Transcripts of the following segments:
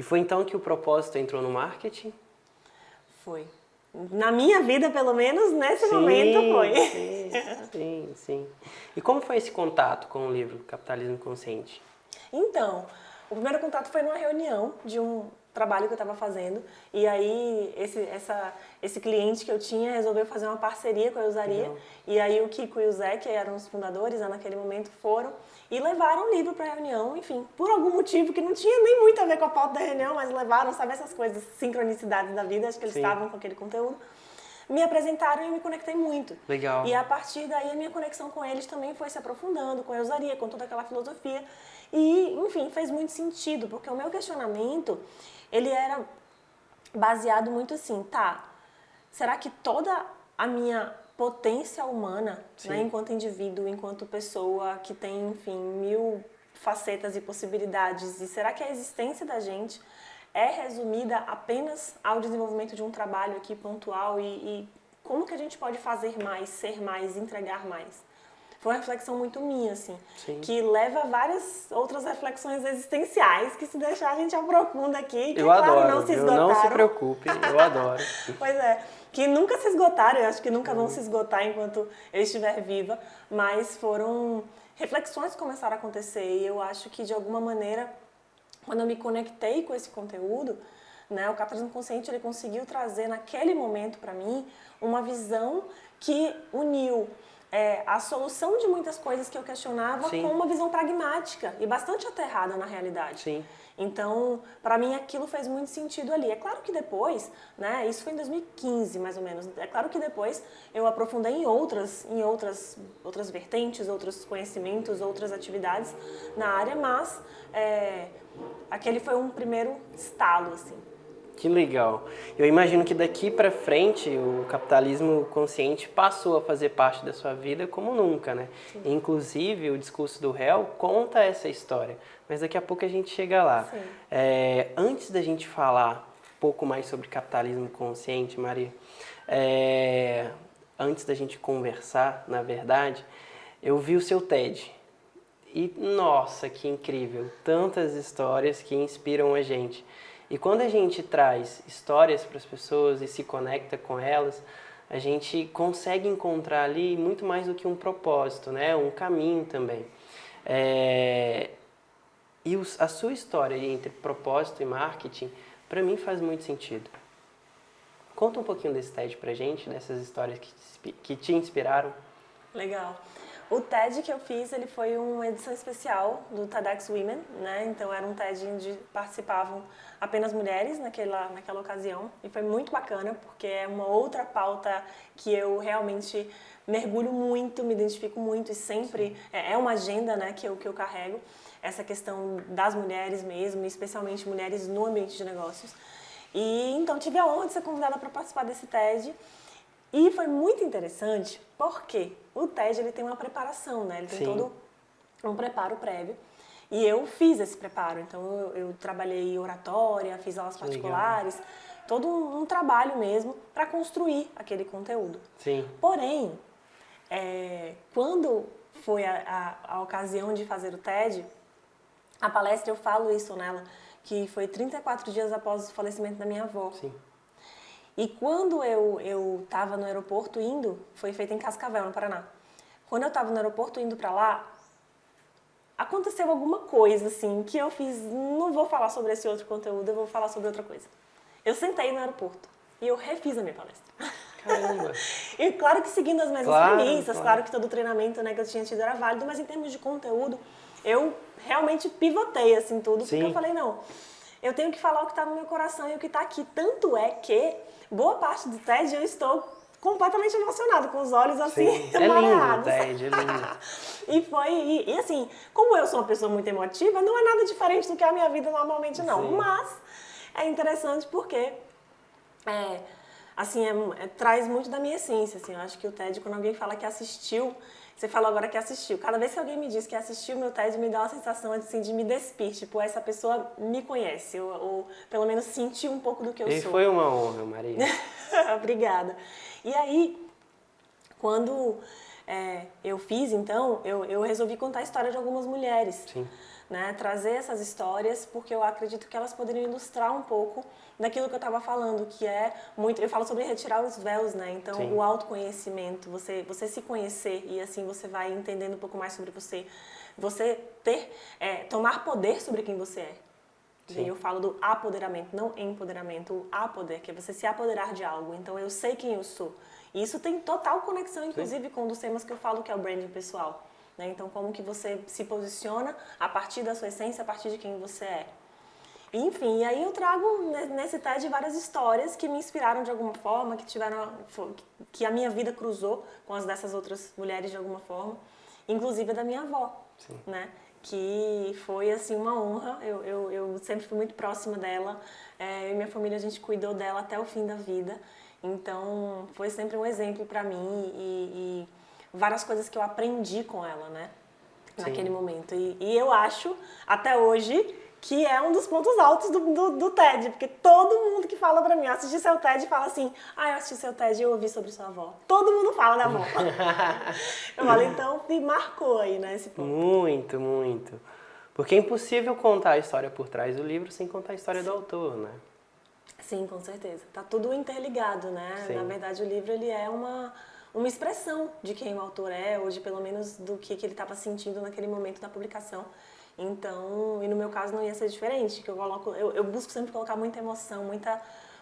E foi então que o propósito entrou no marketing? Foi. Na minha vida, pelo menos, nesse momento foi. Sim. E como foi esse contato com o livro Capitalismo Consciente? Então, o primeiro contato foi numa reunião de um trabalho que eu estava fazendo. E aí, esse cliente que eu tinha resolveu fazer uma parceria com a Eusaria. Legal. E aí, o Kiko e o Zé, que eram os fundadores, naquele momento, foram e levaram o livro para a reunião. Enfim, por algum motivo que não tinha nem muito a ver com a pauta da reunião, mas levaram, sabe, essas coisas, sincronicidades da vida. Acho que eles estavam com aquele conteúdo. Me apresentaram e eu me conectei muito. Legal. E a partir daí, a minha conexão com eles também foi se aprofundando, com a Eusaria, com toda aquela filosofia. E, enfim, fez muito sentido, porque o meu questionamento, ele era baseado muito assim, tá, será que toda a minha potência humana, né, enquanto indivíduo, enquanto pessoa que tem, enfim, 1000 facetas e possibilidades, e será que a existência da gente é resumida apenas ao desenvolvimento de um trabalho aqui pontual e como que a gente pode fazer mais, ser mais, entregar mais? Foi uma reflexão muito minha, assim, que leva a várias outras reflexões existenciais, que se deixar a gente aprofunda aqui, que, Eu claro, adoro, não se esgotaram. não se preocupe, eu adoro. Pois é, que nunca se esgotaram, eu acho que nunca vão se esgotar enquanto eu estiver viva, mas foram reflexões que começaram a acontecer e eu acho que, de alguma maneira, quando eu me conectei com esse conteúdo, né, o Capitalismo Consciente ele conseguiu trazer naquele momento para mim uma visão que uniu a solução de muitas coisas que eu questionava com uma visão pragmática e bastante aterrada na realidade. Sim. Então, para mim, aquilo fez muito sentido ali. É claro que depois, né, isso foi em 2015, mais ou menos, é claro que depois eu aprofundei em outras vertentes, outros conhecimentos, outras atividades na área, mas aquele foi um primeiro estalo, assim. Que legal. Eu imagino que daqui para frente o capitalismo consciente passou a fazer parte da sua vida como nunca, né? Sim. Inclusive, o discurso do réu conta essa história, mas daqui a pouco a gente chega lá. Antes da gente falar um pouco mais sobre capitalismo consciente, Maria, antes da gente conversar, na verdade, eu vi o seu TED. E, nossa, que incrível! Tantas histórias que inspiram a gente. E quando a gente traz histórias para as pessoas e se conecta com elas, a gente consegue encontrar ali muito mais do que um propósito, né? Um caminho também. A sua história entre propósito e marketing, para mim faz muito sentido. Conta um pouquinho desse TED pra gente, dessas histórias que te inspiraram. Legal. O TED que eu fiz, ele foi uma edição especial do TEDx Women, né? Então era um TED onde participavam apenas mulheres naquela ocasião e foi muito bacana porque é uma outra pauta que eu realmente mergulho muito, me identifico muito e sempre é uma agenda, né, que eu carrego, essa questão das mulheres mesmo, especialmente mulheres no ambiente de negócios. E então tive a honra de ser convidada para participar desse TED. E foi muito interessante porque o TED ele tem uma preparação, né? Ele tem todo um preparo prévio. E eu fiz esse preparo. Então eu trabalhei oratória, fiz aulas particulares, todo um trabalho mesmo para construir aquele conteúdo. Sim. Porém, quando foi a ocasião de fazer o TED, a palestra eu falo isso nela, que foi 34 dias após o falecimento da minha avó. Sim. E quando eu estava no aeroporto indo, foi feito em Cascavel, no Paraná. Quando eu estava no aeroporto indo para lá, aconteceu alguma coisa assim que eu fiz, não vou falar sobre esse outro conteúdo, eu vou falar sobre outra coisa. Eu sentei no aeroporto e eu refiz a minha palestra. Caramba! E claro que seguindo as mesmas premissas, claro que todo o treinamento, né, que eu tinha tido era válido, mas em termos de conteúdo, eu realmente pivotei assim tudo, porque eu falei, não, eu tenho que falar o que está no meu coração e o que está aqui. Tanto é que boa parte do TED eu estou completamente emocionada, com os olhos assim, mareados. É lindo o TED, é lindo. E assim, como eu sou uma pessoa muito emotiva, não é nada diferente do que a minha vida normalmente não. Sim. Mas é interessante porque assim, traz muito da minha essência. Assim, eu acho que o TED, quando alguém fala que assistiu, você falou agora que assistiu. Cada vez que alguém me diz que assistiu meu TED, me dá uma sensação assim, de me despir. Tipo, essa pessoa me conhece, ou pelo menos sentiu um pouco do que eu sou. Foi uma honra, Maria. Obrigada. E aí, quando eu fiz, então, eu resolvi contar a história de algumas mulheres. Sim. né, trazer essas histórias, porque eu acredito que elas poderiam ilustrar um pouco daquilo que eu estava falando, que é muito... Eu falo sobre retirar os véus, né? Então, Sim. o autoconhecimento, você se conhecer e assim você vai entendendo um pouco mais sobre você. Você tomar poder sobre quem você é. Sim. E eu falo do apoderamento, não empoderamento, o apoder, que é você se apoderar de algo. Então, eu sei quem eu sou. E isso tem total conexão, inclusive, com um dos temas que eu falo, que é o branding pessoal. Né? Então, como que você se posiciona a partir da sua essência, a partir de quem você é. Enfim, e aí eu trago nesse TED várias histórias que me inspiraram de alguma forma, que a minha vida cruzou com as dessas outras mulheres de alguma forma, inclusive a da minha avó, né? Que foi assim uma honra. Eu sempre fui muito próxima dela, eu e minha família a gente cuidou dela até o fim da vida, então foi sempre um exemplo para mim e várias coisas que eu aprendi com ela, né? Naquele momento. E eu acho, até hoje, que é um dos pontos altos do TED, porque todo mundo que fala pra mim, eu assisti seu TED, fala assim, eu assisti seu TED e eu ouvi sobre sua avó. Todo mundo fala da avó. Eu falo, então, me marcou aí, né, esse ponto. Muito, muito. Porque é impossível contar a história por trás do livro sem contar a história do autor, né? Sim, com certeza. Tá tudo interligado, né? Sim. Na verdade, o livro, ele é uma expressão de quem o autor é, ou de pelo menos do que ele estava sentindo naquele momento da publicação. Então, e no meu caso não ia ser diferente, que eu busco sempre colocar muita emoção,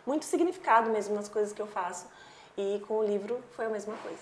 muito significado mesmo nas coisas que eu faço. E com o livro foi a mesma coisa.